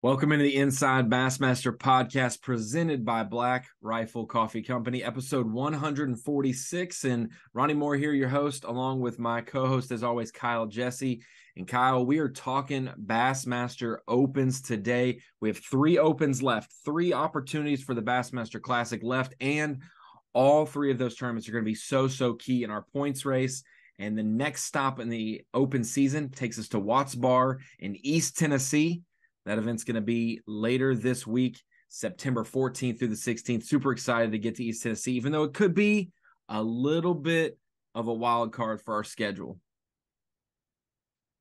Welcome into the Inside Bassmaster podcast presented by Black Rifle Coffee Company, episode 146. And Ronnie Moore here, your host, along with my co-host, as always, Jessie. And Kyle, we are talking Bassmaster Opens today. We have 3 opens left, 3 opportunities for the Bassmaster Classic left, and all 3 of those tournaments are going to be so key in our points race. And the next stop in the open season takes us to Watts Bar in East Tennessee. That event's going to be later this week, September 14th through the 16th. Super excited to get to East Tennessee, even though it could be a little bit of a wild card for our schedule.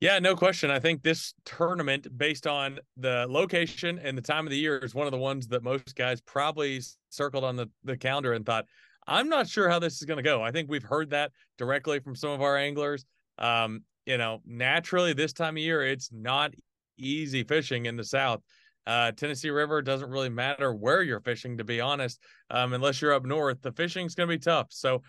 Yeah, no question. I think this tournament, based on the location and the time of the year, is one of the ones that most guys probably circled on the calendar and thought, I'm not sure how this is going to go. I think we've heard that directly from some of our anglers. Naturally, this time of year, it's not easy fishing in the South. Tennessee River doesn't really matter where you're fishing, to be honest, unless you're up north. The fishing's going to be tough. So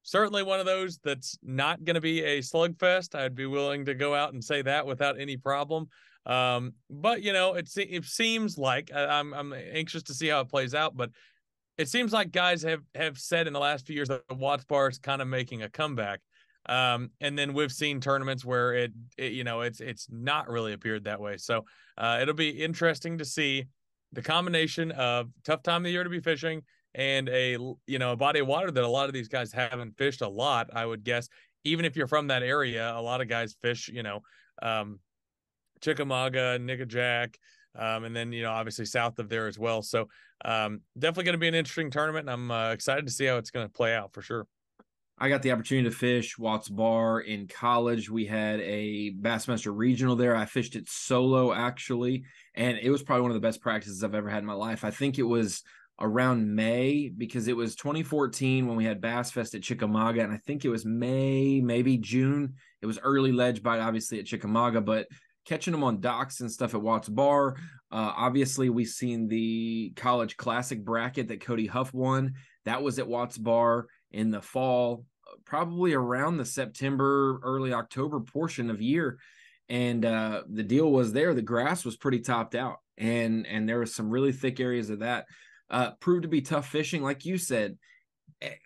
certainly one of those that's not going to be a slugfest. I'd be willing to go out and say that without any problem. But it seems like I'm anxious to see how it plays out. But it seems like guys have said in the last few years that the Watts Bar is kind of making a comeback. And then we've seen tournaments where it's not really appeared that way. So it'll be interesting to see the combination of tough time of the year to be fishing and a body of water that a lot of these guys haven't fished a lot. I would guess, even if you're from that area, a lot of guys fish, Chickamauga, Nickajack, and then, obviously south of there as well. So definitely going to be an interesting tournament. And I'm excited to see how it's going to play out for sure. I got the opportunity to fish Watts Bar in college. We had a Bassmaster regional there. I fished it solo, actually, and it was probably one of the best practices I've ever had in my life. I think it was around May, because it was 2014 when we had Bass Fest at Chickamauga, and I think it was May, maybe June. It was early ledge bite, obviously, at Chickamauga, but catching them on docks and stuff at Watts Bar. Obviously, we've seen the College Classic bracket that Cody Huff won. That was at Watts Bar in the fall, probably around the September, early October portion of year. And the deal was there, the grass was pretty topped out, and there was some really thick areas of that. Proved to be tough fishing. Like you said,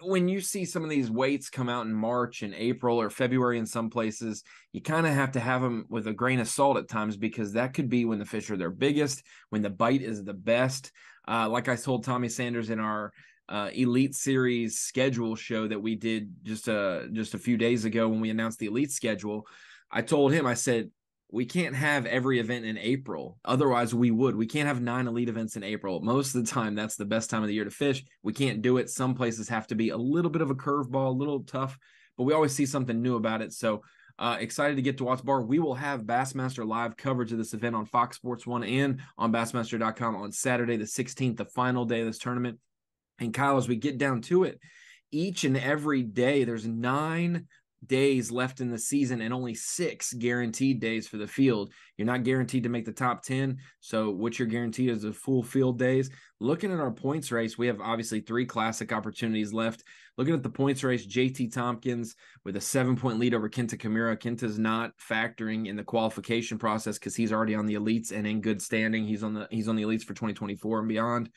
when you see some of these weights come out in March and April or February in some places, you kind of have to have them with a grain of salt at times, because that could be when the fish are their biggest, when the bite is the best. Like I told Tommy Sanders in our Elite Series schedule show that we did just a few days ago when we announced the Elite schedule, I told him, I said, we can't have every event in April. Otherwise, we can't have 9 elite events in April. Most of the time, that's the best time of the year to fish. We can't do it. Some places have to be a little bit of a curveball, a little tough, but we always see something new about it. So excited to get to Watts Bar. We will have Bassmaster live coverage of this event on Fox Sports 1 and on Bassmaster.com on Saturday, the 16th, the final day of this tournament. And Kyle, as we get down to it, each and every day, there's 9 days left in the season and only 6 guaranteed days for the field. You're not guaranteed to make the top 10. So what you're guaranteed is the full field days. Looking at our points race, we have obviously 3 classic opportunities left. Looking at the points race, JT Tompkins with a 7-point lead over Kenta Kimura. Kenta's not factoring in the qualification process because he's already on the elites and in good standing. He's on the elites for 2024 and beyond.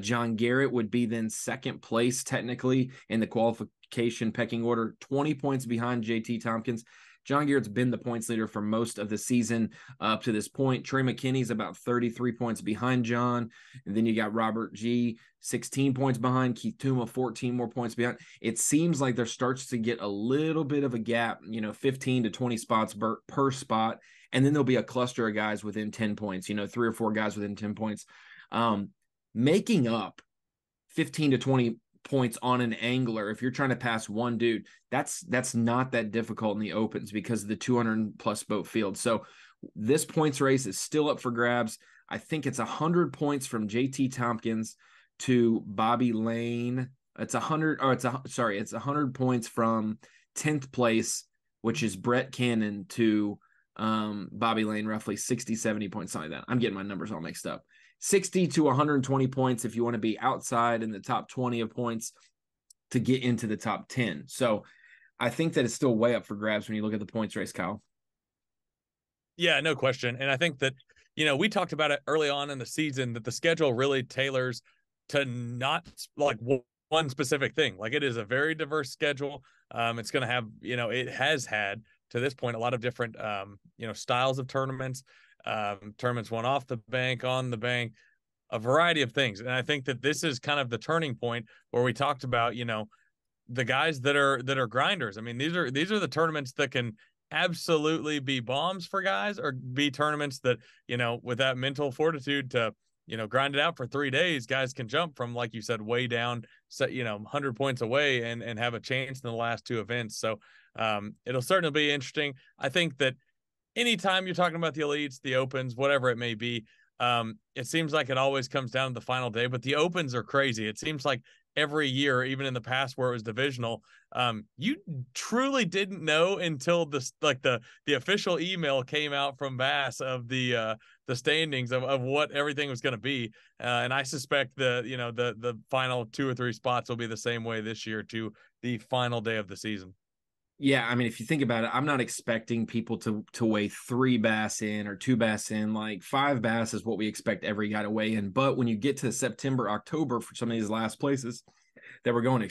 John Garrett would be then second place technically in the qualification pecking order, 20 points behind JT Tompkins. John Garrett's been the points leader for most of the season up to this point. Trey McKinney's about 33 points behind John. And then you got Robert G, 16 points behind. Keith Tuma, 14 more points behind. It seems like there starts to get a little bit of a gap, 15 to 20 spots per spot. And then there'll be a cluster of guys within 10 points, 3 or 4 guys within 10 points. Making up 15 to 20 points on an angler, if you're trying to pass one dude, that's not that difficult in the opens because of the 200 plus boat field. So this points race is still up for grabs. I think it's 100 points from JT Tompkins to Bobby Lane. It's 100 points from 10th place, which is Brett Cannon, to Bobby Lane, roughly 60, 70 points, something like that. I'm getting my numbers all mixed up. 60 to 120 points if you want to be outside in the top 20 of points to get into the top 10. So I think that it's still way up for grabs when you look at the points race, Kyle. Yeah, no question. And I think that, we talked about it early on in the season that the schedule really tailors to not like one specific thing. Like it is a very diverse schedule. It's going to have, it has had to this point a lot of different, styles of tournaments, tournaments won off the bank, on the bank, a variety of things. And I think that this is kind of the turning point where we talked about, the guys that are grinders. I mean, these are the tournaments that can absolutely be bombs for guys, or be tournaments that, with that mental fortitude to, grind it out for 3 days, guys can jump from, like you said, way down, 100 points away and have a chance in the last two events. So it'll certainly be interesting. I think that anytime you're talking about the elites, the opens, whatever it may be, it seems like it always comes down to the final day, but the opens are crazy. It seems like every year, even in the past where it was divisional, you truly didn't know until the official email came out from B.A.S. of the standings of what everything was going to be. And I suspect the final 2 or 3 spots will be the same way this year to the final day of the season. Yeah, I mean, if you think about it, I'm not expecting people to weigh 3 bass in or 2 bass in. Like 5 bass is what we expect every guy to weigh in. But when you get to September, October for some of these last places that we're going,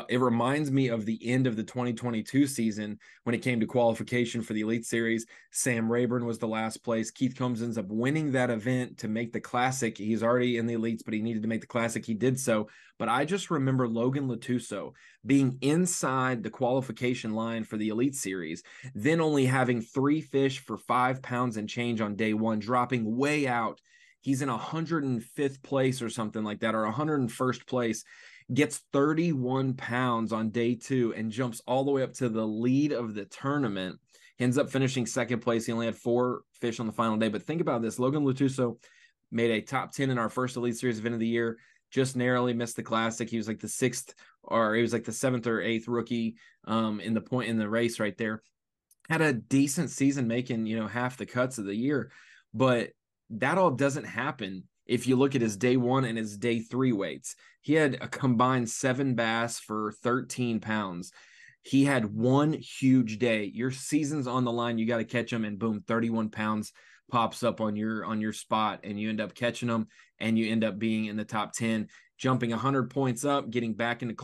it reminds me of the end of the 2022 season when it came to qualification for the Elite Series. Sam Rayburn was the last place. Keith Combs ends up winning that event to make the Classic. He's already in the Elites, but he needed to make the Classic. He did so. But I just remember Logan Latuso being inside the qualification line for the Elite Series, then only having 3 fish for 5 pounds and change on day one, dropping way out. He's in 105th place or something like that, or 101st place, gets 31 pounds on day 2 and jumps all the way up to the lead of the tournament. He ends up finishing second place. He only had 4 fish on the final day. But think about this. Logan Latuso made a top 10 in our first Elite Series event of the year, just narrowly missed the Classic. He was like the 6th, or he was like the 7th or 8th rookie in the race right there. Had a decent season, making, half the cuts of the year. But that all doesn't happen if you look at his day 1 and his day 3 weights. He had a combined 7 bass for 13 pounds. He had one huge day. Your season's on the line. You got to catch him, and boom, 31 pounds pops up on your spot, and you end up catching them, and you end up being in the top 10, jumping 100 points up, getting back into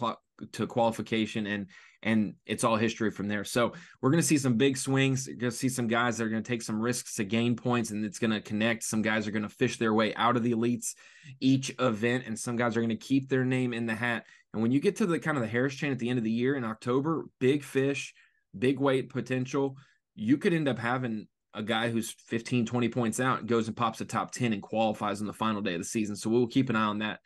qualification, and it's all history from there. So we're going to see some big swings. You're going to see some guys that are going to take some risks to gain points, and it's going to connect. Some guys are going to fish their way out of the elites each event, and some guys are going to keep their name in the hat. And when you get to the kind of the Harris chain at the end of the year in October, big fish, big weight potential, you could end up having a guy who's 15, 20 points out, goes and pops a top 10 and qualifies on the final day of the season. So we'll keep an eye on that.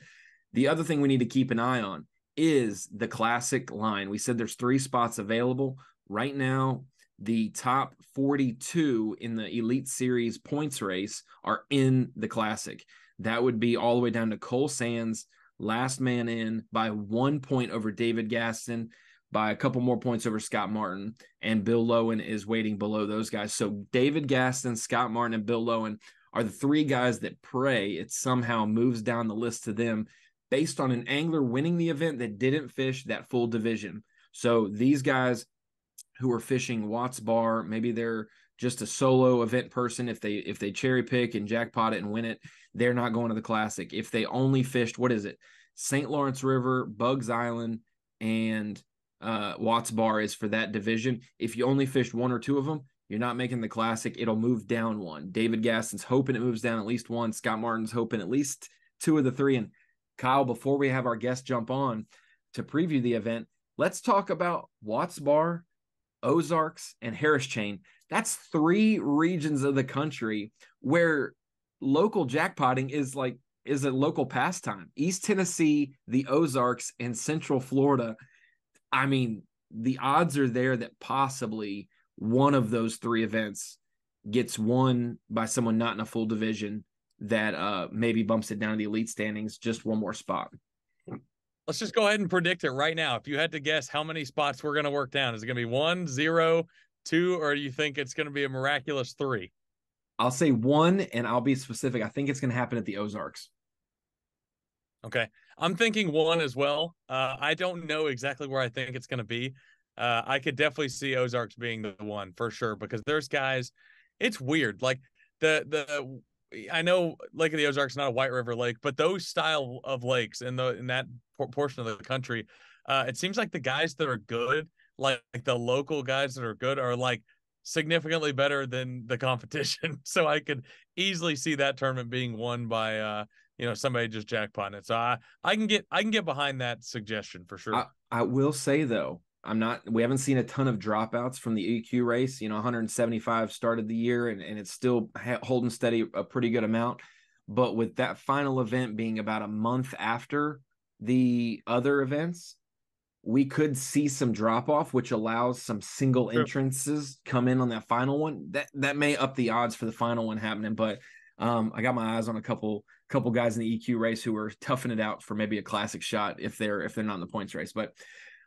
The other thing we need to keep an eye on is the Classic line. We said there's 3 spots available right now. The top 42 in the Elite Series points race are in the Classic. That would be all the way down to Cole Sands, last man in, by 1 point over David Gaston, by a couple more points over Scott Martin, and Bill Lowen is waiting below those guys. So David Gaston, Scott Martin, and Bill Lowen are the 3 guys that pray it somehow moves down the list to them, based on an angler winning the event that didn't fish that full division. So these guys who are fishing Watts Bar, maybe they're just a solo event person. If they cherry pick and jackpot it and win it, they're not going to the Classic. If they only fished, St. Lawrence River, Bugs Island, and Watts Bar is for that division. If you only fished 1 or 2 of them, you're not making the Classic. It'll move down 1. David Gaston's hoping it moves down at least 1. Scott Martin's hoping at least 2 of the 3. And Kyle, before we have our guest jump on to preview the event, let's talk about Watts Bar, Ozarks, and Harris Chain. That's 3 regions of the country where local jackpotting is a local pastime. East Tennessee, the Ozarks, and Central Florida. I mean, the odds are there that possibly one of those 3 events gets won by someone not in a full division that maybe bumps it down to the elite standings just 1 more spot. Let's just go ahead and predict it right now. If you had to guess how many spots we're going to work down, is it going to be 1, 0, 2, or do you think it's going to be a miraculous 3? I'll say 1, and I'll be specific. I think it's going to happen at the Ozarks. Okay. I'm thinking 1 as well. I don't know exactly where I think it's going to be. I could definitely see Ozarks being the one for sure, because there's guys, it's weird. Like the I know Lake of the Ozarks is not a White River lake, but those style of lakes in that portion of the country, it seems like the guys that are good, like the local guys that are good, are like significantly better than the competition. So I could easily see that tournament being won by somebody just jackpotting it. So I can get behind that suggestion for sure. I will say though, we haven't seen a ton of dropouts from the EQ race. 175 started the year, and it's still holding steady a pretty good amount. But with that final event being about a month after the other events, we could see some drop off, which allows some single entrances come in on that final one. That may up the odds for the final one happening. But I got my eyes on a couple guys in the EQ race who are toughing it out for maybe a classic shot if they're not in the points race. But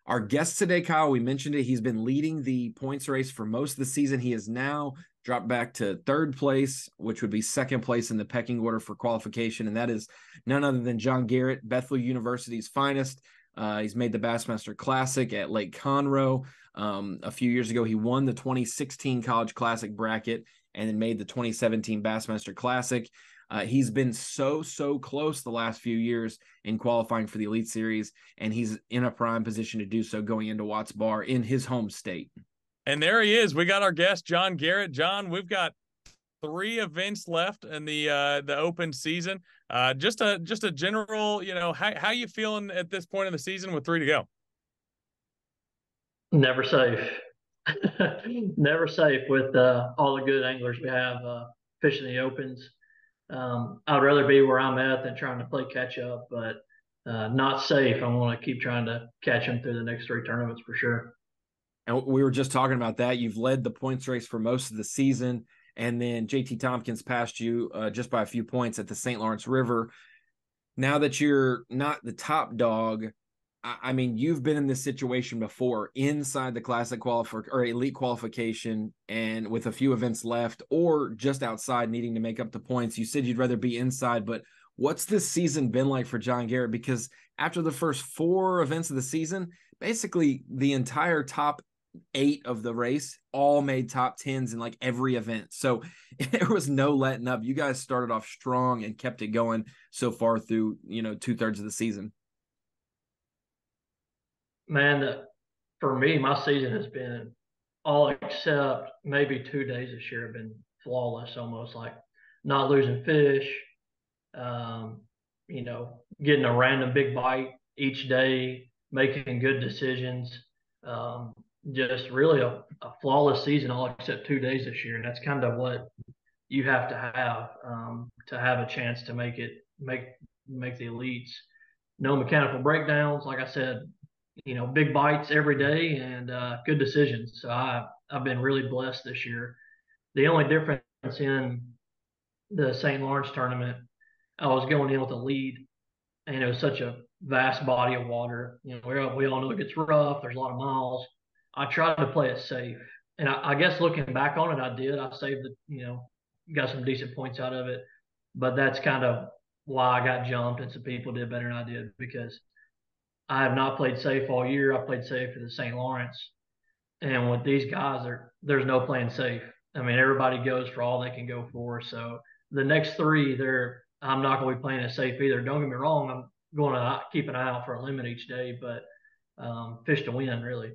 our guest today, Kyle, we mentioned it. He's been leading the points race for most of the season. He has now dropped back to third place, which would be second place in the pecking order for qualification. And that is none other than John Garrett, Bethel University's finest. He's made the Bassmaster Classic at Lake Conroe. A few years ago, he won the 2016 College Classic bracket and then made the 2017 Bassmaster Classic. He's been so close the last few years in qualifying for the Elite Series, and he's in a prime position to do so going into Watts Bar in his home state. And there he is. We got our guest, John Garrett. John, we've got 3 events left in the open season. Just a general, how you feeling at this point in the season with 3 to go? Never safe. Never safe with all the good anglers we have fishing the opens. I'd rather be where I'm at than trying to play catch up, but not safe. I want to keep trying to catch them through the next 3 tournaments for sure. And we were just talking about that. You've led the points race for most of the season, and then JT Tompkins passed you just by a few points at the St. Lawrence River. Now that you're not the top dog, I mean, you've been in this situation before inside the classic or elite qualification and with a few events left or just outside needing to make up the points. You said you'd rather be inside, but what's this season been like for John Garrett? Because after the first 4 events of the season, basically the entire top 8 of the race all made top 10s in like every event. So there was no letting up. You guys started off strong and kept it going so far through, 2/3 of the season. Man, for me, my season has been all except maybe 2 days this year have been flawless, almost like not losing fish, getting a random big bite each day, making good decisions. Just really a flawless season, all except 2 days this year. And that's kind of what you have to have a chance to make the elites. No mechanical breakdowns. Like I said, big bites every day and good decisions. So I've been really blessed this year. The only difference in the St. Lawrence tournament, I was going in with a lead, and it was such a vast body of water. We all know it gets rough. There's a lot of miles. I tried to play it safe, and I guess looking back on it, I did. I saved got some decent points out of it, but that's kind of why I got jumped, and some people did better than I did because I have not played safe all year. I played safe for the St. Lawrence. And with these guys, there's no playing safe. I mean, everybody goes for all they can go for. So the next 3, I'm not going to be playing it safe either. Don't get me wrong. I'm going to keep an eye out for a limit each day, but fish to win, really.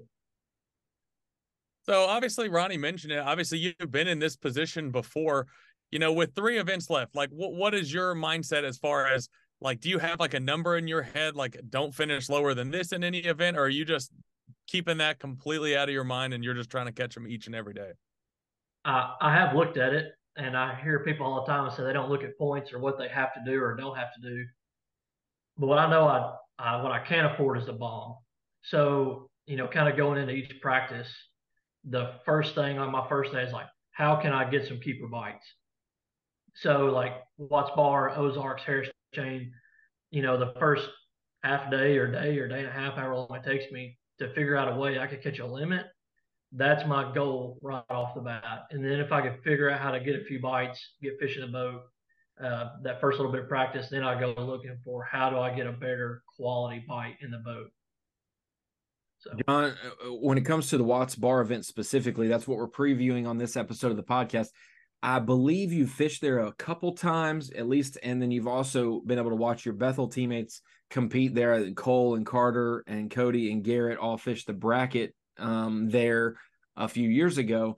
So obviously, Ronnie mentioned it. Obviously, you've been in this position before. With 3 events left, like what is your mindset as far as like, do you have like a number in your head, like don't finish lower than this in any event, or are you just keeping that completely out of your mind and you're just trying to catch them each and every day? I have looked at it, and I hear people all the time say they don't look at points or what they have to do or don't have to do. But what I know, what I can't afford is a bomb. So, kind of going into each practice, the first thing on my first day is like, how can I get some keeper bites? So like Watts Bar, Ozarks, Harris Chain, the first half day or day and a half, however long it takes me to figure out a way I could catch a limit. That's my goal right off the bat. And then if I could figure out how to get a few bites, get fish in the boat, that first little bit of practice, then I go looking for how do I get a better quality bite in the boat. So, John, when it comes to the Watts Bar event specifically, that's what we're previewing on this episode of the podcast. I believe you fished there a couple times at least, and then you've also been able to watch your Bethel teammates compete there. Cole and Carter and Cody and Garrett all fished the bracket there a few years ago.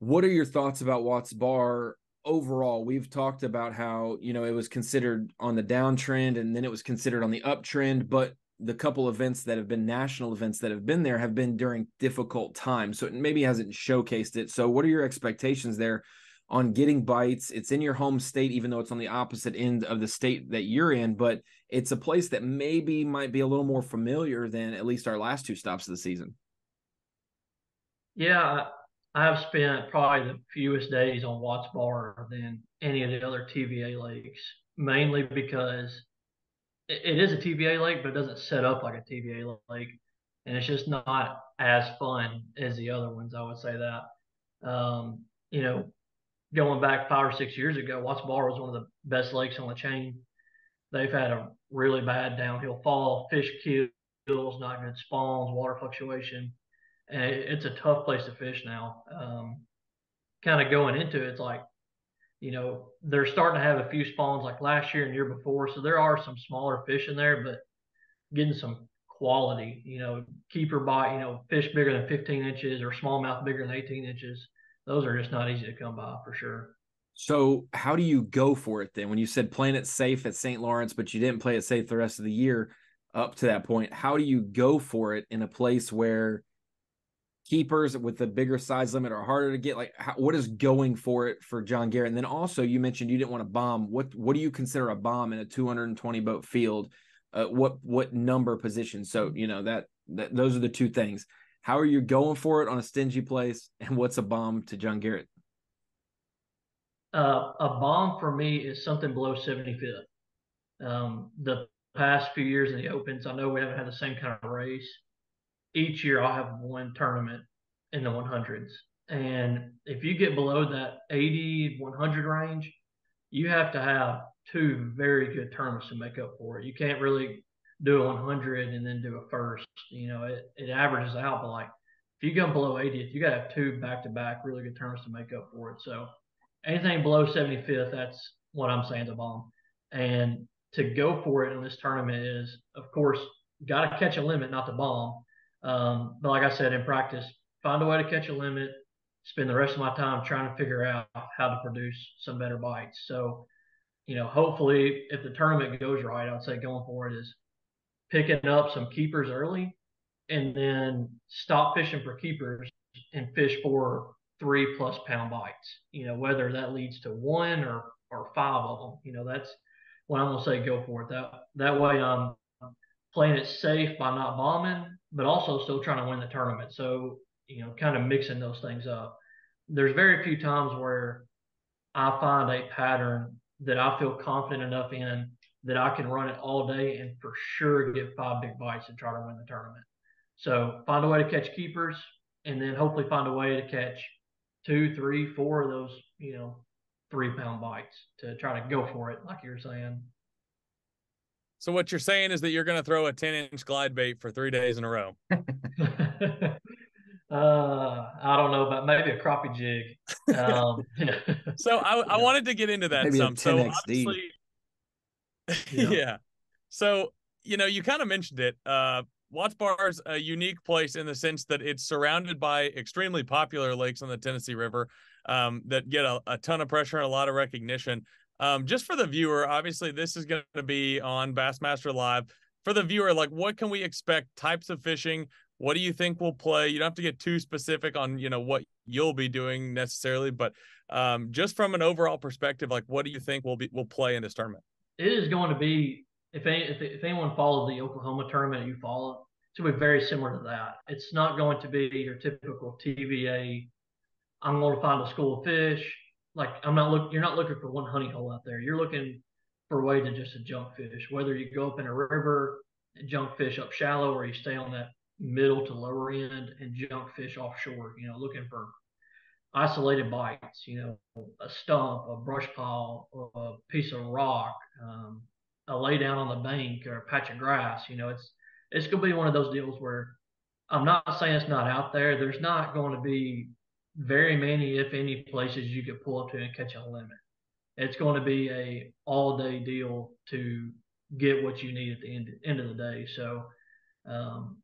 What are your thoughts about Watts Bar overall? We've talked about how, you know, it was considered on the downtrend and then it was considered on the uptrend, but the couple events that have been national events that have been there have been during difficult times. So it maybe hasn't showcased it. So what are your expectations there on getting bites? It's in your home state, even though it's on the opposite end of the state that you're in, but it's a place that maybe might be a little more familiar than at least our last two stops of the season. Yeah, I've spent probably the fewest days on Watts Bar than any of the other TVA lakes, mainly because it is a TVA lake, but it doesn't set up like a TVA lake, and it's just not as fun as the other ones. I would say that. You know, going back 5 or 6 years ago, Watts Bar was one of the best lakes on the chain. They've had a really bad downhill fall, fish kills, not good spawns, water fluctuation, and it's a tough place to fish now. Kind of going into it, it's like, they're starting to have a few spawns like last year and year before. So there are some smaller fish in there, but getting some quality, keeper bite, fish bigger than 15 inches or smallmouth bigger than 18 inches. Those are just not easy to come by for sure. So how do you go for it then? When you said playing it safe at St. Lawrence, but you didn't play it safe the rest of the year up to that point, how do you go for it in a place where keepers with the bigger size limit are harder to get? Like, what is going for it for John Garrett? And then also you mentioned you didn't want to bomb. What do you consider a bomb in a 220 boat field? What number position? So, that those are the two things. How are you going for it on a stingy place? And what's a bomb to John Garrett? A bomb for me is something below 75th. The past few years in the Opens, I know we haven't had the same kind of race. Each year I'll have one tournament in the 100s. And if you get below that 80, 100 range, you have to have two very good tournaments to make up for it. You can't really do a 100 and then do a first. It averages out, but like if you go below 80th, you got to have two back to back really good tournaments to make up for it. So anything below 75th, that's what I'm saying is a bomb. And to go for it in this tournament is, of course, got to catch a limit, not the bomb. But like I said, in practice, find a way to catch a limit, spend the rest of my time trying to figure out how to produce some better bites. So, hopefully if the tournament goes right, I'd say going for it is picking up some keepers early and then stop fishing for keepers and fish for 3+ pound bites, whether that leads to one or five of them, that's what I'm going to say, go for it. That way I'm playing it safe by not bombing, but also still trying to win the tournament. So, kind of mixing those things up. There's very few times where I find a pattern that I feel confident enough in that I can run it all day and for sure get five big bites and try to win the tournament. So find a way to catch keepers and then hopefully find a way to catch two, three, four of those, 3-pound bites to try to go for it, like you're saying. So what you're saying is that you're going to throw a 10-inch glide bait for 3 days in a row. I don't know, but maybe a crappie jig. So I wanted to get into that Maybe some. a So 10XD. obviously, yeah. So, you kind of mentioned it. Watts Bar is a unique place in the sense that it's surrounded by extremely popular lakes on the Tennessee River that get a ton of pressure and a lot of recognition. Just for the viewer, obviously, this is going to be on Bassmaster Live. For the viewer, like, what can we expect? Types of fishing? What do you think we'll play? You don't have to get too specific on, what you'll be doing necessarily, but just from an overall perspective, like, what do you think we'll play in this tournament? It is going to be, if anyone followed the Oklahoma tournament you follow, it's going to be very similar to that. It's not going to be your typical TVA. I'm going to find a school of fish. Like you're not looking for one honey hole out there. You're looking for a way to just a junk fish. Whether you go up in a river and junk fish up shallow, or you stay on that middle to lower end and junk fish offshore. Looking for isolated bites. A stump, a brush pile, or a piece of rock, a lay down on the bank, or a patch of grass. It's going to be one of those deals where I'm not saying it's not out there. There's not going to be very many, if any, places you could pull up to and catch a limit. It's going to be a all day deal to get what you need at the end of the day. So um,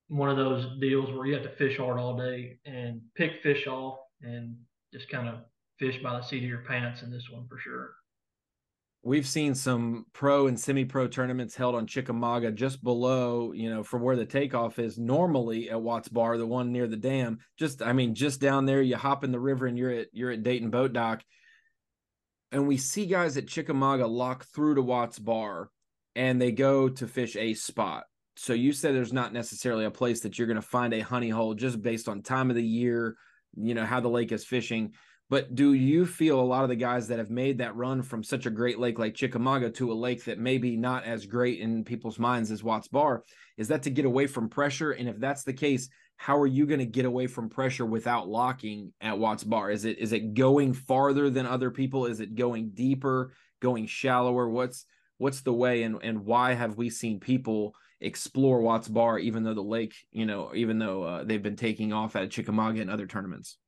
one of those deals where you have to fish hard all day and pick fish off and just kind of fish by the seat of your pants in this one for sure. We've seen some pro and semi-pro tournaments held on Chickamauga just below, from where the takeoff is normally at Watts Bar, the one near the dam. Just down there, you hop in the river and you're at Dayton Boat Dock. And we see guys at Chickamauga lock through to Watts Bar and they go to fish a spot. So you said there's not necessarily a place that you're going to find a honey hole just based on time of the year, how the lake is fishing. But do you feel a lot of the guys that have made that run from such a great lake like Chickamauga to a lake that maybe not as great in people's minds as Watts Bar, is that to get away from pressure? And if that's the case, how are you going to get away from pressure without locking at Watts Bar? Is it going farther than other people? Is it going deeper, going shallower? What's the way, and why have we seen people explore Watts Bar even though the lake, even though they've been taking off at Chickamauga and other tournaments?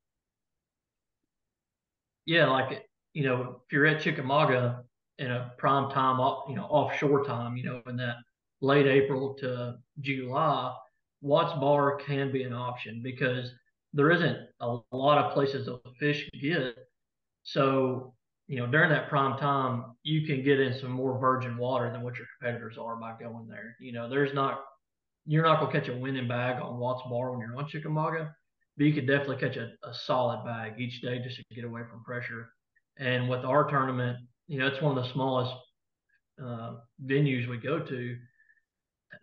Yeah, like if you're at Chickamauga in a prime time, offshore time, in that late April to July, Watts Bar can be an option because there isn't a lot of places to fish get. So, during that prime time, you can get in some more virgin water than what your competitors are by going there. You're not going to catch a winning bag on Watts Bar when you're on Chickamauga, but you could definitely catch a solid bag each day just to get away from pressure. And with our tournament, it's one of the smallest venues we go to.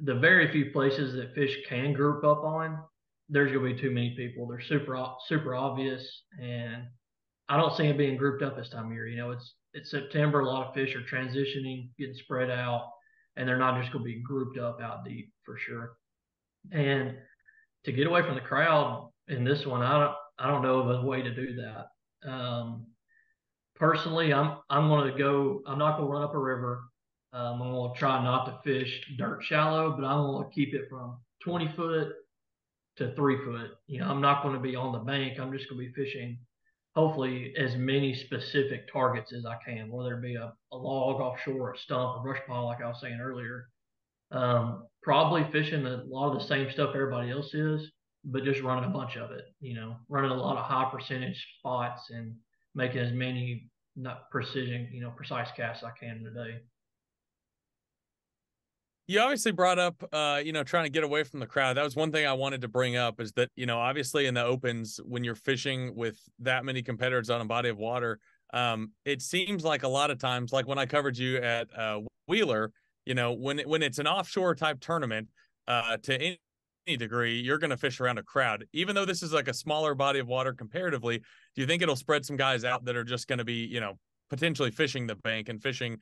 The very few places that fish can group up on, there's going to be too many people. They're super obvious, and I don't see them being grouped up this time of year. It's September. A lot of fish are transitioning, getting spread out, and they're not just going to be grouped up out deep for sure. And to get away from the crowd in this one, I don't know of a way to do that. Personally, I'm going to go. I'm not going to run up a river. I'm going to try not to fish dirt shallow, but I'm going to keep it from 20 foot to 3 foot. I'm not going to be on the bank. I'm just going to be fishing hopefully as many specific targets as I can, whether it be a log offshore, a stump, a brush pile, like I was saying earlier. Probably fishing a lot of the same stuff everybody else is, but just running a bunch of it, running a lot of high percentage spots and making as many not precision, precise casts I can today. You obviously brought up, trying to get away from the crowd. That was one thing I wanted to bring up is that, obviously in the opens, when you're fishing with that many competitors on a body of water, it seems like a lot of times, like when I covered you at Wheeler, when it's an offshore type tournament, to any degree, you're going to fish around a crowd. Even though this is like a smaller body of water comparatively, do you think it'll spread some guys out that are just going to be, potentially fishing the bank and fishing,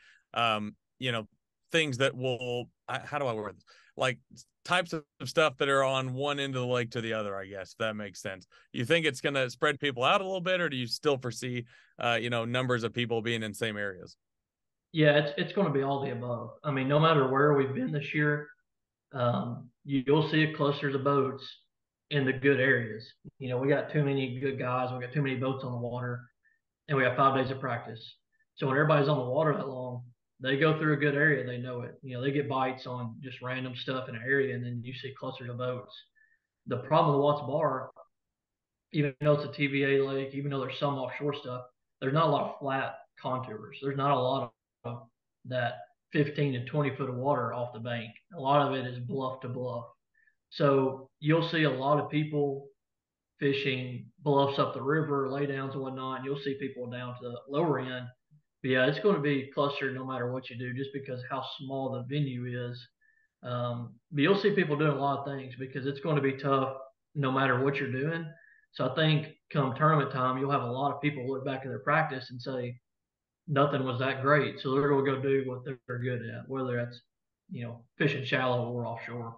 things that will, how do I word this? Like types of stuff that are on one end of the lake to the other, I guess, if that makes sense. You think it's going to spread people out a little bit, or do you still foresee, numbers of people being in same areas? Yeah, it's going to be all the above. I mean, no matter where we've been this year, you'll see it closer to boats in the good areas. We got too many good guys. We got too many boats on the water, and we got 5 days of practice. So when everybody's on the water that long, they go through a good area. They know it. They get bites on just random stuff in an area, and then you see closer to boats. The problem with Watts Bar, even though it's a TVA lake, even though there's some offshore stuff, there's not a lot of flat contours. There's not a lot of that 15 to 20 foot of water off the bank. A lot of it is bluff to bluff. So you'll see a lot of people fishing bluffs up the river, laydowns and whatnot. And you'll see people down to the lower end. But yeah, it's going to be clustered no matter what you do, just because how small the venue is. But you'll see people doing a lot of things because it's going to be tough no matter what you're doing. So I think come tournament time, you'll have a lot of people look back at their practice and say, nothing was that great. So they're going to go do what they're good at, whether that's, fishing shallow or offshore.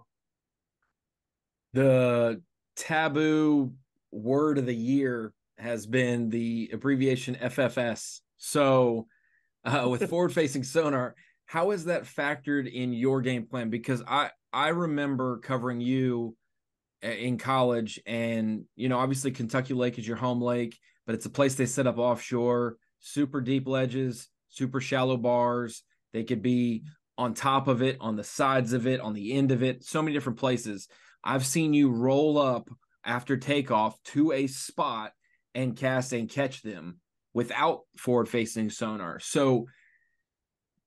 The taboo word of the year has been the abbreviation FFS. So with forward facing sonar, how is that factored in your game plan? Because I remember covering you in college. And, obviously Kentucky Lake is your home lake, but it's a place they set up offshore, super deep ledges, super shallow bars. They could be on top of it, on the sides of it, on the end of it, so many different places. I've seen you roll up after takeoff to a spot and cast and catch them without forward-facing sonar. So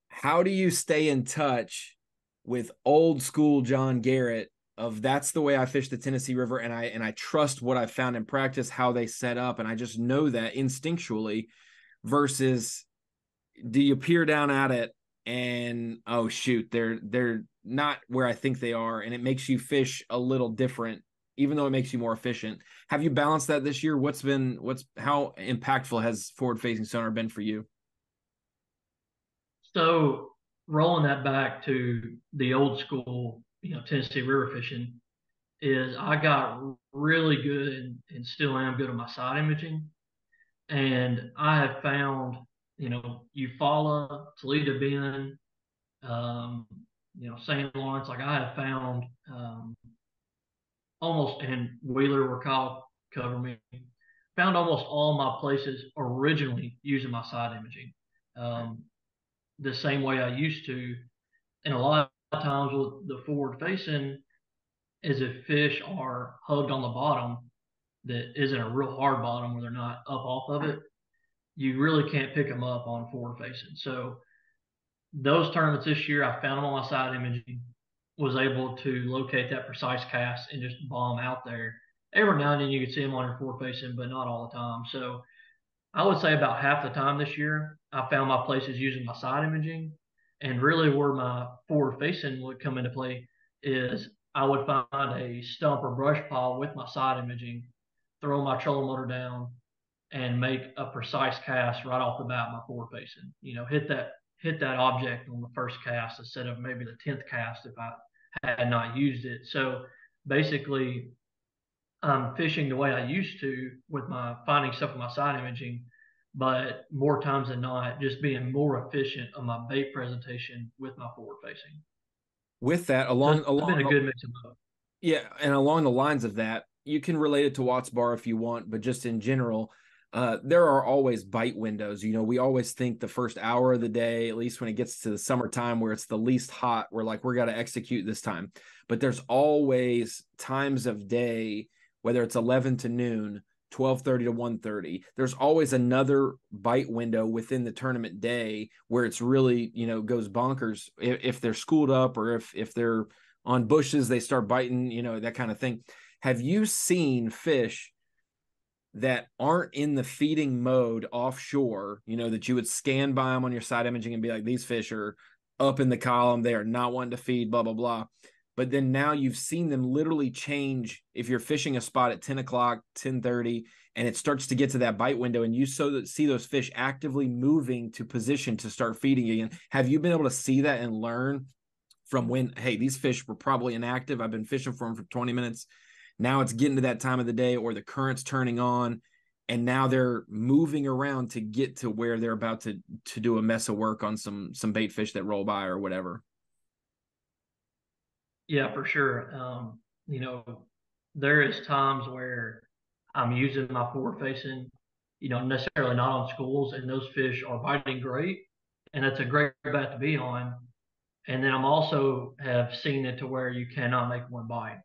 how do you stay in touch with old school John Garrett of that's the way I fish the Tennessee River, and I trust what I found in practice, how they set up, and I just know that instinctually, versus do you peer down at it and oh shoot, they're not where I think they are, and it makes you fish a little different, even though it makes you more efficient. Have you balanced that this year? How impactful has forward-facing sonar been for you? So rolling that back to the old school, Tennessee river fishing, is I got really good and still am good at my side imaging. And I have found, Eufaula, Toledo Bend, um, St. Lawrence, like I have found almost, and Wheeler where Kyle covered me, found almost all my places originally using my side imaging. The same way I used to. And a lot of times with the forward facing is if fish are hugged on the bottom that isn't a real hard bottom where they're not up off of it, you really can't pick them up on forward facing. So those tournaments this year, I found them on my side imaging, was able to locate that precise cast and just bomb out there. Every now and then you could see them on your forward facing, but not all the time. So I would say about half the time this year, I found my places using my side imaging. And really, where my forward facing would come into play is I would find a stump or brush pile with my side imaging, throw my trolling motor down, and make a precise cast right off the bat. My forward facing, hit that object on the first cast instead of maybe the 10th cast if I had not used it. So basically, I'm fishing the way I used to with my finding stuff with my side imaging, but more times than not, just being more efficient on my bait presentation with my forward facing. With that, So along it's been a along good mix of both. yeah, and along the lines of that, you can relate it to Watts Bar if you want, but just in general, there are always bite windows. We always think the first hour of the day, at least when it gets to the summertime where it's the least hot, we're like, we're got to execute this time. But there's always times of day, whether it's 11 to noon, 12:30 to 1:30. There's always another bite window within the tournament day where it's really, goes bonkers if they're schooled up or if they're on bushes, they start biting, that kind of thing. Have you seen fish that aren't in the feeding mode offshore, that you would scan by them on your side imaging and be like, these fish are up in the column, they are not wanting to feed, blah, blah, blah. But then now you've seen them literally change if you're fishing a spot at 10 o'clock, 10:30, and it starts to get to that bite window and you see those fish actively moving to position to start feeding again. Have you been able to see that and learn from when, hey, these fish were probably inactive, I've been fishing for them for 20 minutes. Now it's getting to that time of the day or the current's turning on, and now they're moving around to get to where they're about to do a mess of work on some bait fish that roll by or whatever? Yeah, for sure. There is times where I'm using my forward facing, necessarily not on schools, and those fish are biting great, and that's a great bat to be on. And then I'm also have seen it to where you cannot make one bite.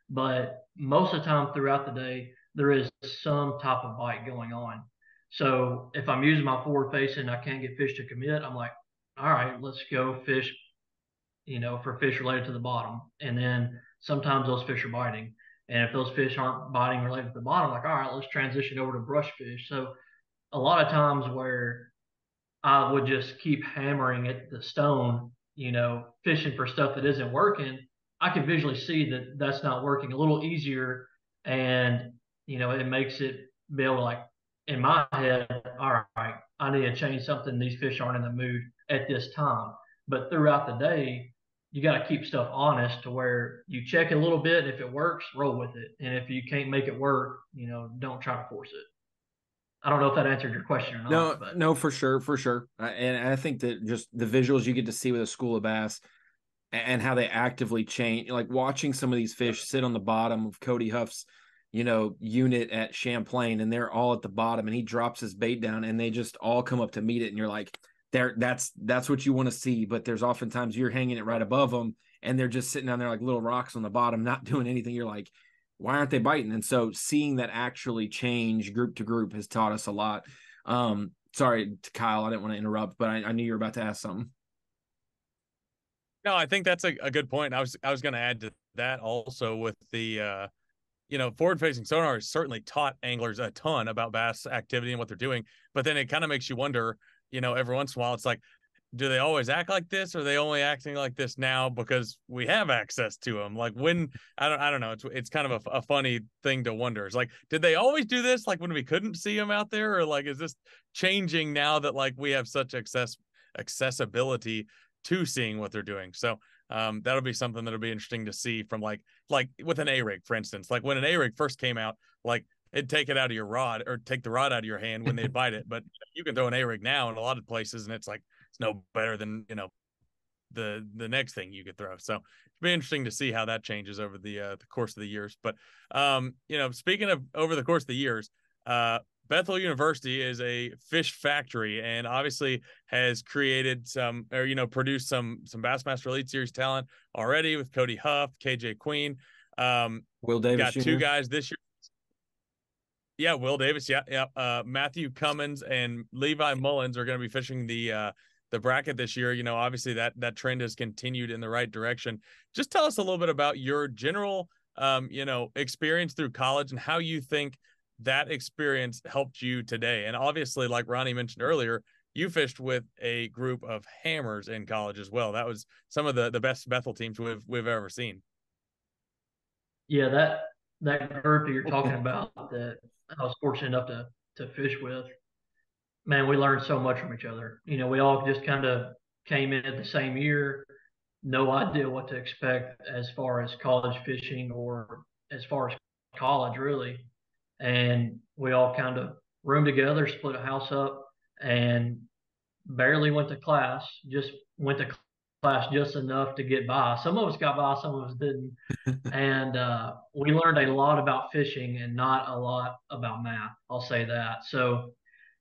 But most of the time throughout the day, there is some type of bite going on. So if I'm using my forward facing, I can't get fish to commit. I'm like, all right, let's go fish, for fish related to the bottom. And then sometimes those fish are biting. And if those fish aren't biting related to the bottom, like, all right, let's transition over to brush fish. So a lot of times where I would just keep hammering at the stone, fishing for stuff that isn't working, I can visually see that that's not working a little easier. And, it makes it be able to, like, in my head, all right, I need to change something. These fish aren't in the mood at this time. But throughout the day, you got to keep stuff honest to where you check it a little bit. And if it works, roll with it. And if you can't make it work, don't try to force it. I don't know if that answered your question or No, not, but no, for sure, for sure. And I think that just the visuals you get to see with a school of bass, and how they actively change. Like watching some of these fish sit on the bottom of Cody Huff's, unit at Champlain, and they're all at the bottom, and he drops his bait down, and they just all come up to meet it, and you're like, that's what you want to see. But there's oftentimes you're hanging it right above them, and they're just sitting down there like little rocks on the bottom, not doing anything. You're like, why aren't they biting? And so seeing that actually change group to group has taught us a lot. Sorry, Kyle, I didn't want to interrupt, but I knew you were about to ask something. No, I think that's a good point. I was going to add to that also with the forward facing sonar has certainly taught anglers a ton about bass activity and what they're doing, but then it kind of makes you wonder, every once in a while, it's like, do they always act like this, or are they only acting like this now because we have access to them? Like when I don't know. It's kind of a funny thing to wonder. It's like, did they always do this? Like when we couldn't see them out there, or like is this changing now that like we have such accessibility to seeing what they're doing? So that'll be something that'll be interesting to see from like with an A rig, for instance. Like when an A rig first came out, like it'd take it out of your rod or take the rod out of your hand when they'd bite it. But you can throw an A rig now in a lot of places, and it's like it's no better than the next thing you could throw. So it'd be interesting to see how that changes over the course of the years. But speaking of over the course of the years, Bethel University is a fish factory, and obviously has created some, or produced some Bassmaster Elite Series talent already with Cody Huff, KJ Queen. Will Davis got Jr. two guys this year. Yeah, Will Davis. Yeah. Matthew Cummins and Levi Mullins are going to be fishing the bracket this year. Obviously that trend has continued in the right direction. Just tell us a little bit about your general, experience through college and how you think that experience helped you today. And obviously, like Ronnie mentioned earlier, you fished with a group of hammers in college as well. That was some of the best Bethel teams we've ever seen. Yeah, that group that you're talking about that I was fortunate enough to fish with, man, we learned so much from each other. We all just kind of came in at the same year, no idea what to expect as far as college fishing or as far as college, really. And we all kind of roomed together, split a house up, and barely went to class, just went to class just enough to get by. Some of us got by, some of us didn't. And we learned a lot about fishing and not a lot about math. I'll say that. So,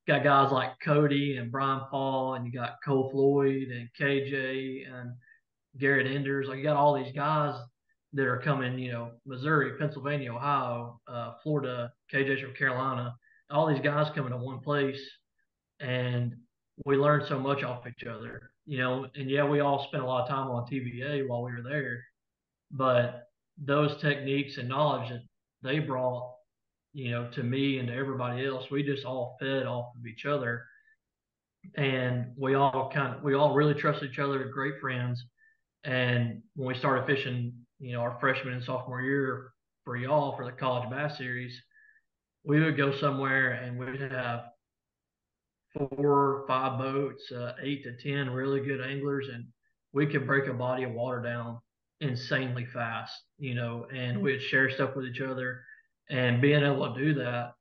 got guys like Cody and Brian Paul, and you got Cole Floyd and KJ and Garrett Enders. Like you got all these guys that are coming, Missouri, Pennsylvania, Ohio, Florida, KJ's from Carolina. All these guys coming to one place, and we learned so much off each other, And yeah, we all spent a lot of time on TVA while we were there, but those techniques and knowledge that they brought, to me and to everybody else, we just all fed off of each other, and we all really trusted each other, great friends. And when we started fishing, our freshman and sophomore year for y'all for the college bass series, we would go somewhere and we'd have 4 or 5 boats, 8 to 10 really good anglers, and we could break a body of water down insanely fast, and we'd share stuff with each other. And being able to do that,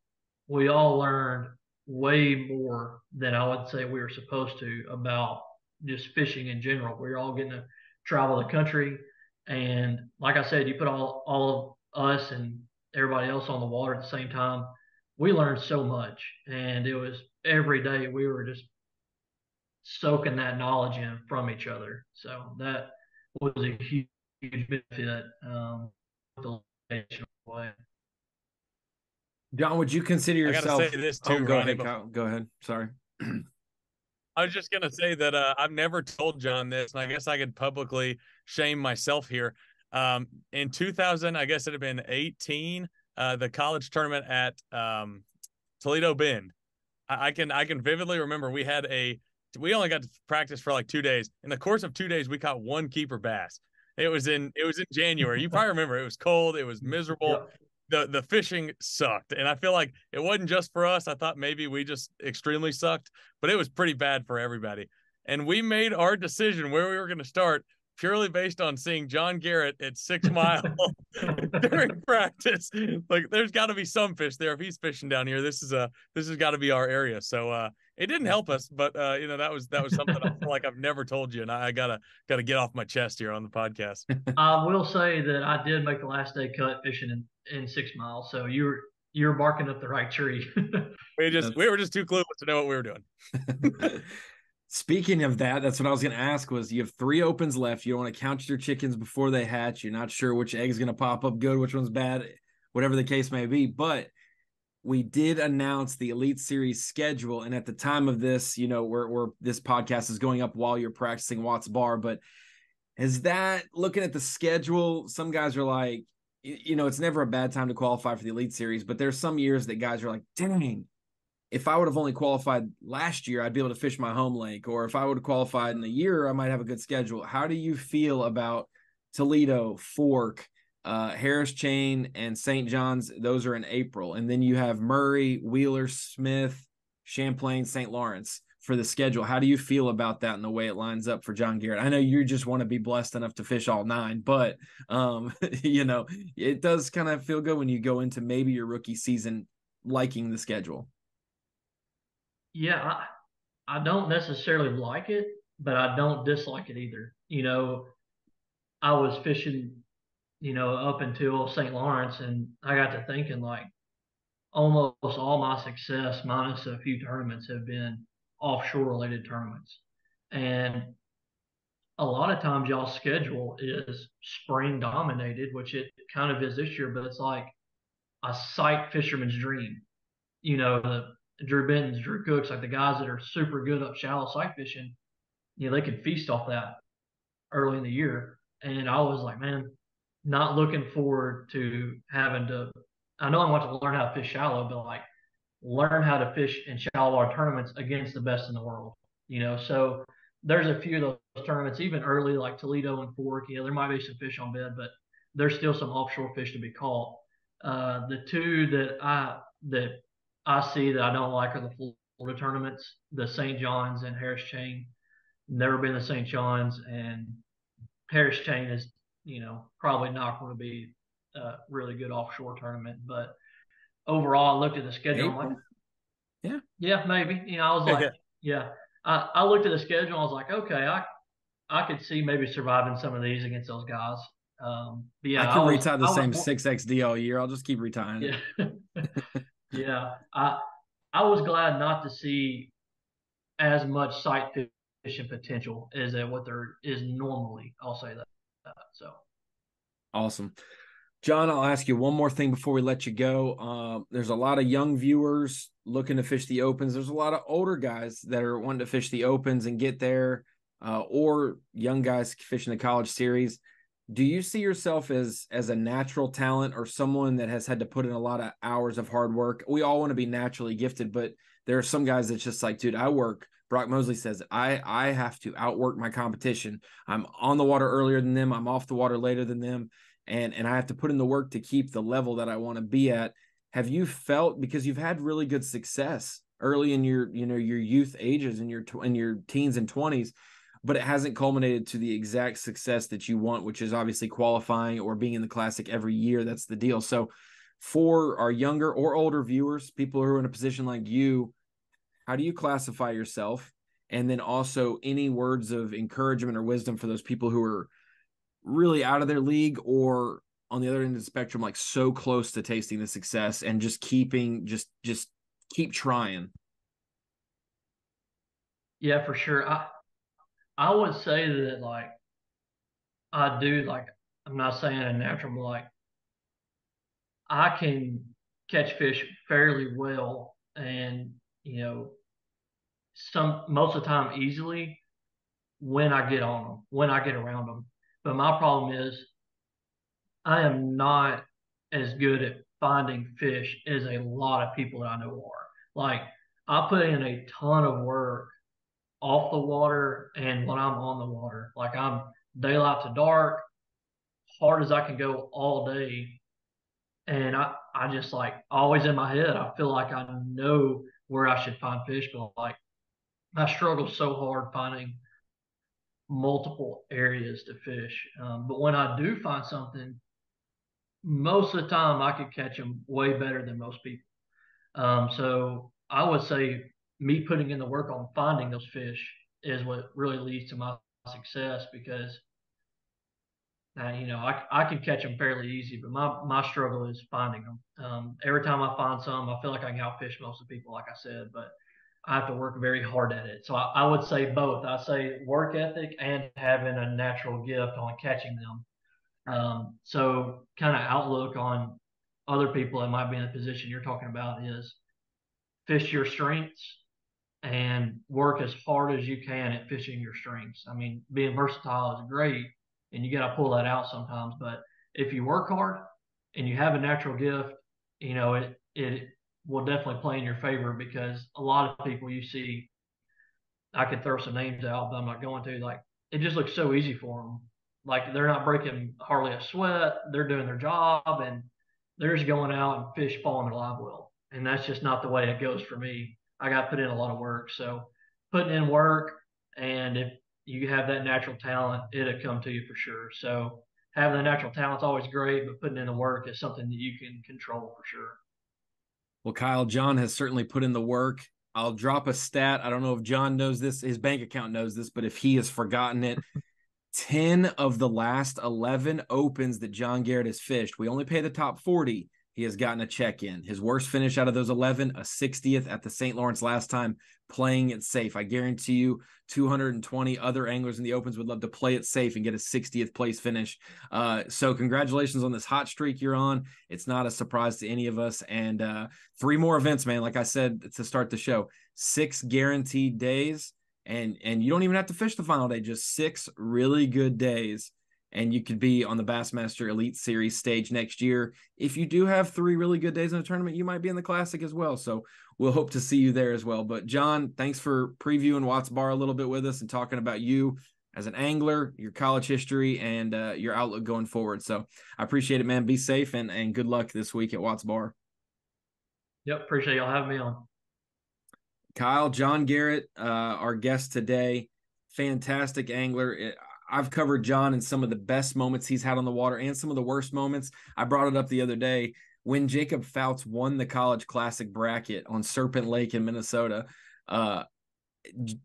we all learned way more than I would say we were supposed to about just fishing in general. We were all getting to travel the country. And like I said, you put all of us and everybody else on the water at the same time, we learned so much. And it was every day we were just soaking that knowledge in from each other. So that was a huge benefit. John, would you consider yourself? I gotta say this too, go Ronnie. ahead, Kyle. Go ahead. Sorry. I was just gonna say that I've never told John this, and I guess I could publicly shame myself here. In 2000, I guess it had been 18, the college tournament at Toledo Bend. I can vividly remember we only got to practice for like 2 days. In the course of 2 days, we caught one keeper bass. It was in January. You probably remember. It was cold. It was miserable. Yep. The fishing sucked, and I feel like it wasn't just for us. I thought maybe we just extremely sucked, but it was pretty bad for everybody. And we made our decision where we were going to start purely based on seeing John Garrett at 6 Mile during practice. Like, there's got to be some fish there. If he's fishing down here, this has got to be our area. So it didn't help us, but that was something I feel like I've never told you, and I gotta get off my chest here on the podcast. I will say that I did make the last day cut fishing in 6 Mile, so you're barking up the right tree. We were just too clueless to know what we were doing. Speaking of that, that's what I was going to ask was you have 3 opens left. You don't want to count your chickens before they hatch. You're not sure which egg's going to pop up good, which one's bad, whatever the case may be. But we did announce the Elite Series schedule. And at the time of this, we're this podcast is going up while you're practicing Watts Bar. But is that looking at the schedule? Some guys are like, it's never a bad time to qualify for the Elite Series, but there's some years that guys are like, dang, if I would have only qualified last year, I'd be able to fish my home lake. Or if I would have qualified in a year, I might have a good schedule. How do you feel about Toledo, Fork, Harris Chain, and St. John's? Those are in April. And then you have Murray, Wheeler, Smith, Champlain, St. Lawrence for the schedule. How do you feel about that and the way it lines up for John Garrett? I know you just want to be blessed enough to fish all 9, but it does kind of feel good when you go into maybe your rookie season liking the schedule. Yeah, I don't necessarily like it, but I don't dislike it either. I was fishing, up until St. Lawrence, and I got to thinking like almost all my success, minus a few tournaments, have been offshore related tournaments. And a lot of times y'all's schedule is spring dominated, which it kind of is this year, but it's like a sight fisherman's dream. The Drew Bentons, Drew Cooks, like the guys that are super good up shallow sight fishing, they can feast off that early in the year. And I was like, man, not looking forward to having to. I know I want to learn how to fish shallow, but like learn how to fish in shallow water tournaments against the best in the world. So there's a few of those tournaments, even early, like Toledo and Fork. There might be some fish on bed, but there's still some offshore fish to be caught. The two that I see that I don't like are the Florida tournaments, the St. John's and Harris Chain. Never been to St. John's, and Harris Chain is, probably not going to be a really good offshore tournament. But overall, I looked at the schedule. I'm like, yeah, maybe. I was like, yeah. I looked at the schedule. And I was like, okay, I could see maybe surviving some of these against those guys. I can retie the same 6XD all year. I'll just keep retying it. Yeah. I was glad not to see as much sight fishing potential as what there is normally. I'll say that. So awesome. John, I'll ask you one more thing before we let you go. There's a lot of young viewers looking to fish the opens. There's a lot of older guys that are wanting to fish the opens and get there, or young guys fishing the college series. Do you see yourself as a natural talent or someone that has had to put in a lot of hours of hard work? We all want to be naturally gifted, but there are some guys that's just like, dude, I work. Brock Mosley says, I have to outwork my competition. I'm on the water earlier than them. I'm off the water later than them. And I have to put in the work to keep the level that I want to be at. Have you felt, because you've had really good success early in your youth ages, in your teens and 20s, but it hasn't culminated to the exact success that you want, which is obviously qualifying or being in the Classic every year. That's the deal. So for our younger or older viewers, people who are in a position like you, how do you classify yourself? And then also any words of encouragement or wisdom for those people who are really out of their league or on the other end of the spectrum, like so close to tasting the success and just keep trying? Yeah, for sure. I would say that like I do, like I'm not saying a natural, but like I can catch fish fairly well and most of the time easily when I get on them, when I get around them. But my problem is I am not as good at finding fish as a lot of people that I know are. Like I put in a ton of work off the water and when I'm on the water. Like I'm daylight to dark, hard as I can go all day. And I just like always in my head, I feel like I know where I should find fish, but like I struggle so hard finding multiple areas to fish. But when I do find something, most of the time I could catch them way better than most people. So I would say me putting in the work on finding those fish is what really leads to my success, because I can catch them fairly easy, but my struggle is finding them. Every time I find some, I feel like I can outfish most of the people, like I said, but I have to work very hard at it. So I would say both. I say work ethic and having a natural gift on catching them. So kind of outlook on other people that might be in the position you're talking about is fish your strengths and work as hard as you can at fishing your strengths. I mean, being versatile is great, and you got to pull that out sometimes. But if you work hard and you have a natural gift, it will definitely play in your favor, because a lot of people you see, I could throw some names out, but I'm not going to. Like, it just looks so easy for them. Like, they're not breaking hardly a sweat. They're doing their job, and they're just going out and fish falling their live well. And that's just not the way it goes for me. I got to put in a lot of work. So putting in work, and if you have that natural talent, it'll come to you for sure. So having the natural talent's always great, but putting in the work is something that you can control for sure. Well, Kyle, John has certainly put in the work. I'll drop a stat. I don't know if John knows this, his bank account knows this, but if he has forgotten it, 10 of the last 11 opens that John Garrett has fished, we only pay the top 40. He has gotten a check in. His worst finish out of those 11, a 60th at the St. Lawrence last time, playing it safe. I guarantee you 220 other anglers in the opens would love to play it safe and get a 60th place finish. So congratulations on this hot streak you're on. It's not a surprise to any of us. And 3 more events, man. Like I said to start the show, 6 guaranteed days. And you don't even have to fish the final day, just 6 really good days. And you could be on the Bassmaster Elite Series stage next year. If you do have 3 really good days in a tournament, you might be in the Classic as well. So we'll hope to see you there as well. But John, thanks for previewing Watts Bar a little bit with us and talking about you as an angler, your college history, and your outlook going forward. So I appreciate it, man. Be safe and good luck this week at Watts Bar. Yep, appreciate y'all having me on. Kyle, John Garrett, our guest today, fantastic angler. I've covered John in some of the best moments he's had on the water and some of the worst moments. I brought it up the other day when Jacob Fouts won the College Classic bracket on Serpent Lake in Minnesota.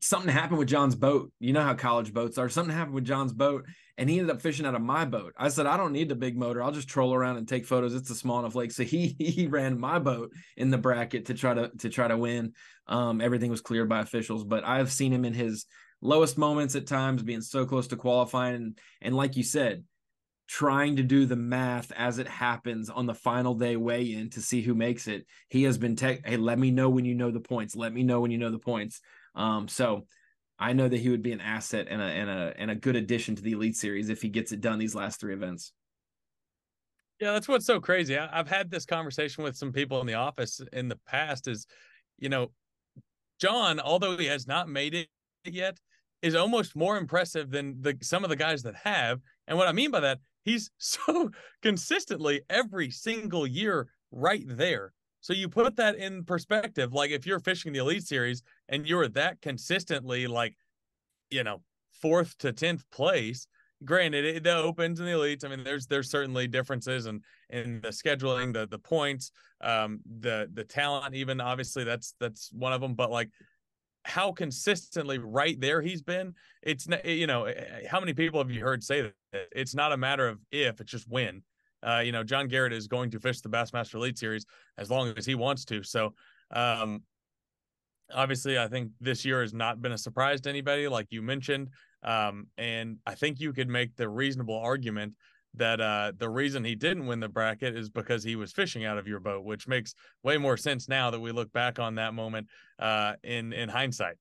Something happened with John's boat. You know how college boats are. Something happened with John's boat, and he ended up fishing out of my boat. I said, I don't need the big motor. I'll just troll around and take photos. It's a small enough lake. So he ran my boat in the bracket to try to win. Everything was cleared by officials, but I've seen him in his lowest moments at times, being so close to qualifying. And like you said, trying to do the math as it happens on the final day weigh-in to see who makes it. He has been hey, let me know when you know the points. Let me know when you know the points. So I know that he would be an asset and a good addition to the Elite Series if he gets it done these last 3 events. Yeah, that's what's so crazy. I've had this conversation with some people in the office in the past is, John, although he has not made it yet, is almost more impressive than some of the guys that have. And what I mean by that, he's so consistently every single year right there. So you put that in perspective. Like if you're fishing the Elite Series and you're that consistently, like, 4th to 10th place, granted, the opens and the elites, I mean, there's certainly differences in the scheduling, the points, the talent, even obviously that's one of them. But like how consistently right there he's been, it's how many people have you heard say that it's not a matter of if, it's just when. John Garrett is going to fish the Bassmaster Elite Series as long as he wants to. So, obviously, I think this year has not been a surprise to anybody, like you mentioned. And I think you could make the reasonable argument that the reason he didn't win the bracket is because he was fishing out of your boat, which makes way more sense now that we look back on that moment in hindsight.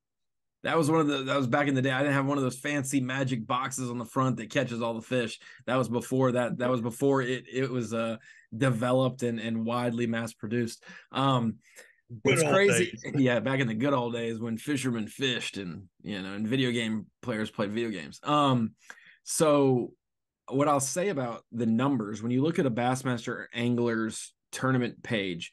That was that was back in the day. I didn't have one of those fancy magic boxes on the front that catches all the fish. That was before that. That was before it was developed and widely mass produced. It's crazy. Yeah, back in the good old days when fishermen fished and and video game players played video games. So what I'll say about the numbers, when you look at a Bassmaster Anglers tournament page,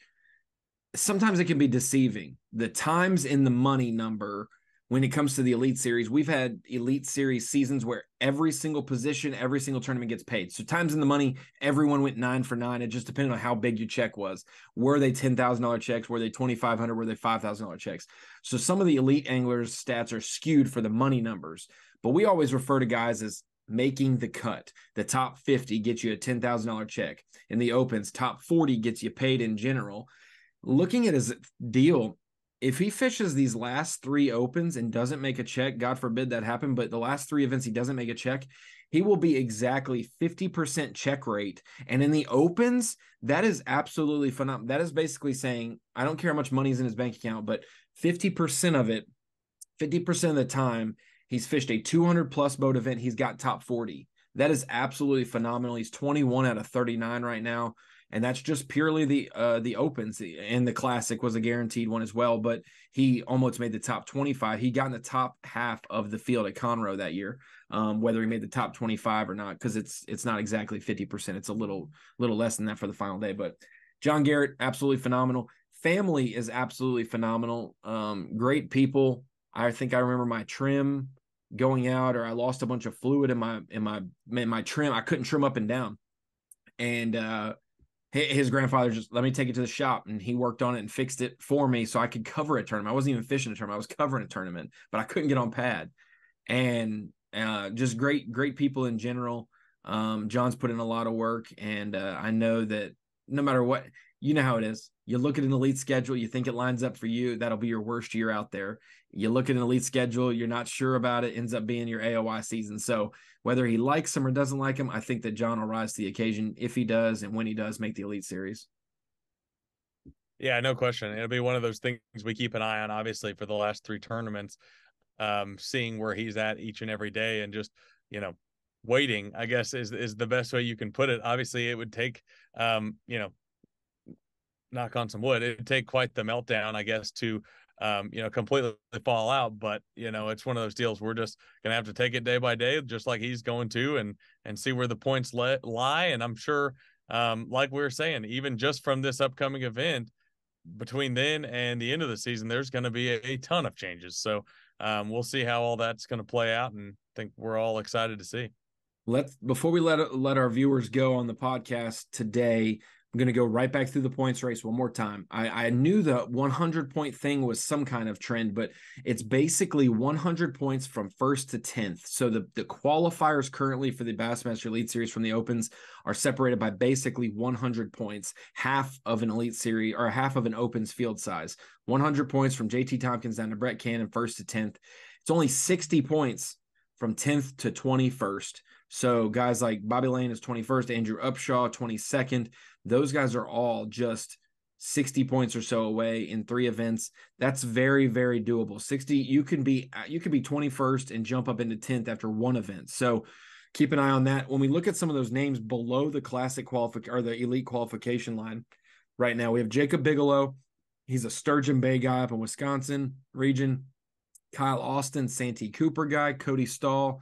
sometimes it can be deceiving. The times in the money number when it comes to the Elite Series, we've had Elite Series seasons where every single position, every single tournament gets paid. So times in the money, everyone went 9 for 9. It just depended on how big your check was. Were they $10,000 checks? Were they $2,500? Were they $5,000 checks? So some of the elite anglers' stats are skewed for the money numbers, but we always refer to guys as making the cut. The top 50 gets you a $10,000 check. In the Opens, top 40 gets you paid in general. Looking at his deal, if he fishes these last 3 Opens and doesn't make a check, God forbid that happen, but the last 3 events he doesn't make a check, he will be exactly 50% check rate. And in the Opens, that is absolutely phenomenal. That is basically saying, I don't care how much money is in his bank account, but 50% of it, 50% of the time, he's fished a 200-plus boat event, he's got top 40. That is absolutely phenomenal. He's 21 out of 39 right now. And that's just purely the Opens, and the Classic was a guaranteed one as well. But he almost made the top 25. He got in the top half of the field at Conroe that year, whether he made the top 25 or not, because it's not exactly 50%. It's a little less than that for the final day. But John Garrett, absolutely phenomenal. Family is absolutely phenomenal. Great people. I think I remember my trim going out, or I lost a bunch of fluid in my trim. I couldn't trim up and down, and his grandfather just let me take it to the shop, and he worked on it and fixed it for me so I could cover a tournament. I wasn't even fishing a tournament. I was covering a tournament, but I couldn't get on pad. And just great people in general. John's put in a lot of work, and I know that no matter what, you know how it is. You look at an elite schedule, you think it lines up for you, that'll be your worst year out there. You look at an elite schedule, you're not sure about it, ends up being your AOY season. So whether he likes him or doesn't like him, I think that John will rise to the occasion if he does, and when he does make the Elite Series. Yeah, no question. It'll be one of those things we keep an eye on, obviously, for the last 3 tournaments, seeing where he's at each and every day, and just, waiting, I guess, is the best way you can put it. Obviously, it would take, knock on some wood, it'd take quite the meltdown, I guess, to completely fall out. But it's one of those deals we're just gonna have to take it day by day, just like he's going to, and see where the points lie. And I'm sure, like we were saying, even just from this upcoming event, between then and the end of the season, there's going to be a ton of changes. So we'll see how all that's going to play out, and think we're all excited to see. Before we let our viewers go on the podcast today, I'm going to go right back through the points race one more time. I knew the 100-point thing was some kind of trend, but it's basically 100 points from 1st to 10th. So the qualifiers currently for the Bassmaster Elite Series from the Opens are separated by basically 100 points, half of an Elite Series or half of an Opens field size. 100 points from JT Tompkins down to Brett Cannon, 1st to 10th. It's only 60 points from 10th to 21st. So guys like Bobby Lane is 21st, Andrew Upshaw 22nd. Those guys are all just 60 points or so away in 3 events. That's very, very doable. 60, you could be 21st and jump up into 10th after 1 event. So keep an eye on that. When we look at some of those names below the classic or the elite qualification line right now, we have Jacob Bigelow. He's a Sturgeon Bay guy up in Wisconsin region. Kyle Austin, Santee Cooper guy, Cody Stahl.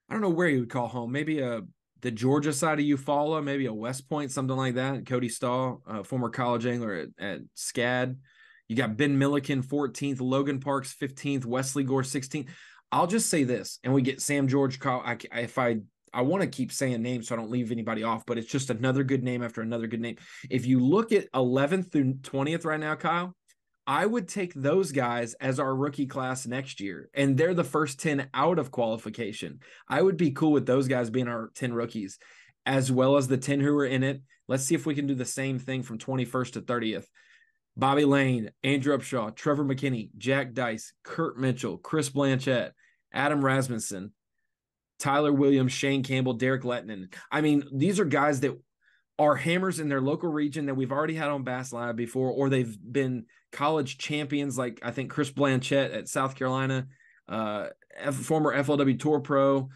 I don't know where you would call home. Maybe the Georgia side of Eufaula, maybe a West Point, something like that. Cody Stahl, former college angler at SCAD. You got Ben Milliken, 14th, Logan Parks, 15th, Wesley Gore, 16th. I'll just say this, and we get Sam George. I want to keep saying names so I don't leave anybody off, but it's just another good name after another good name. If you look at 11th through 20th right now, Kyle, I would take those guys as our rookie class next year, and they're the first 10 out of qualification. I would be cool with those guys being our 10 rookies, as well as the 10 who are in it. Let's see if we can do the same thing from 21st to 30th. Bobby Lane, Andrew Upshaw, Trevor McKinney, Jack Dice, Kurt Mitchell, Chris Blanchett, Adam Rasmussen, Tyler Williams, Shane Campbell, Derek Lettinen. I mean, these are guys that are hammers in their local region that we've already had on Bass Lab before, or they've been college champions, like I think Chris Blanchett at South Carolina, former FLW Tour Pro,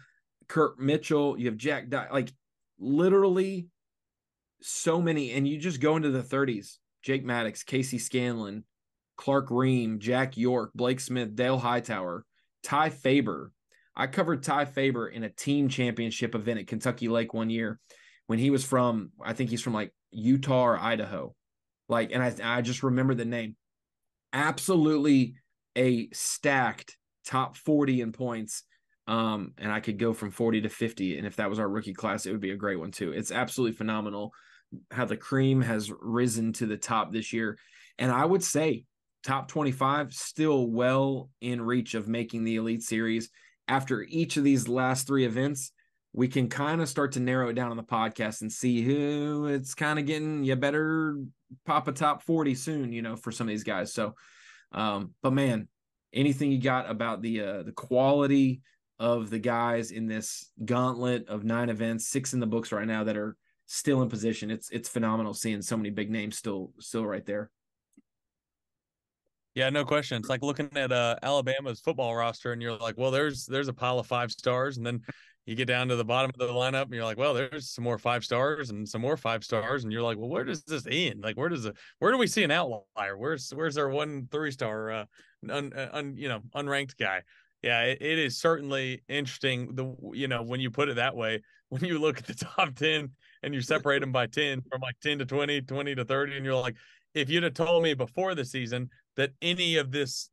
Kurt Mitchell, you have Jack like literally so many, and you just go into the 30s, Jake Maddox, Casey Scanlon, Clark Ream, Jack York, Blake Smith, Dale Hightower, Ty Faber. I covered Ty Faber in a team championship event at Kentucky Lake one year when he was from, I think he's from like Utah or Idaho. Like, and I just remember the name. Absolutely a stacked top 40 in points. And I could go from 40 to 50. And if that was our rookie class, it would be a great one too. It's absolutely phenomenal how the cream has risen to the top this year. And I would say top 25 still well in reach of making the Elite Series. After each of these last 3 events, we can kind of start to narrow it down on the podcast and see who it's kind of getting, you better pop a top 40 soon, for some of these guys. So, but man, anything you got about the quality of the guys in this gauntlet of 9 events, 6 in the books right now that are still in position. It's phenomenal seeing so many big names still right there. Yeah, no question. It's like looking at Alabama's football roster, and you're like, well, there's a pile of 5 stars, and then you get down to the bottom of the lineup, and you're like, well, there's some more 5 stars and some more 5 stars, and you're like, well, where does this end? Like, where do we see an outlier? Where's our 1 3-star unranked guy? Yeah, it is certainly interesting. When you put it that way, when you look at the top 10 and you separate them by 10 from like 10 to 20, 20 to 30, and you're like, if you'd have told me before the season that any of these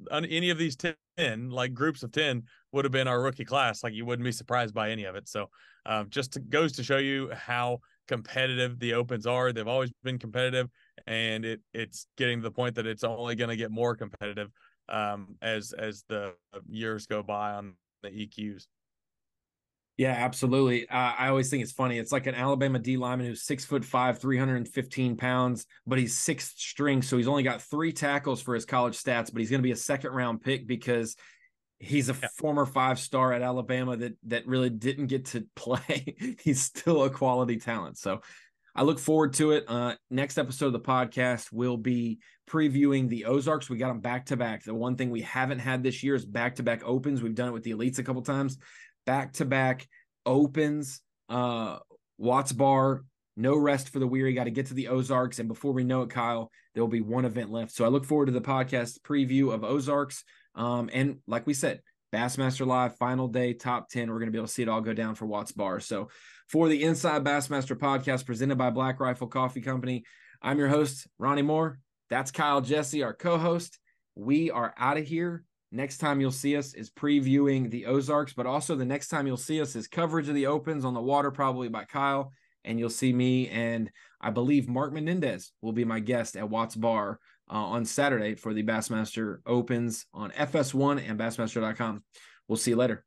10, like groups of 10, would have been our rookie class, like you wouldn't be surprised by any of it. So goes to show you how competitive the Opens are. They've always been competitive, and it's getting to the point that it's only going to get more competitive as the years go by on the EQs. Yeah, absolutely. I always think it's funny. It's like an Alabama D lineman who's 6'5", 315 pounds, but he's 6th string. So he's only got 3 tackles for his college stats, but he's going to be a 2nd-round pick because he's a former 5-star at Alabama that really didn't get to play. He's still a quality talent. So I look forward to it. Next episode of the podcast will be previewing the Ozarks. We got them back-to-back. The one thing we haven't had this year is back-to-back Opens. We've done it with the Elites a couple times. Back-to-back Opens, Watts Bar, no rest for the weary. Got to get to the Ozarks. And before we know it, Kyle, there will be 1 event left. So I look forward to the podcast preview of Ozarks. And like we said, Bassmaster Live, final day, top 10. We're going to be able to see it all go down for Watts Bar. So for the Inside Bassmaster podcast presented by Black Rifle Coffee Company, I'm your host, Ronnie Moore. That's Kyle Jessie, our co-host. We are out of here. Next time you'll see us is previewing the Ozarks, but also the next time you'll see us is coverage of the Opens on the water, probably by Kyle. And you'll see me, and I believe Mark Menendez will be my guest at Watts Bar on Saturday for the Bassmaster Opens on FS1 and Bassmaster.com. We'll see you later.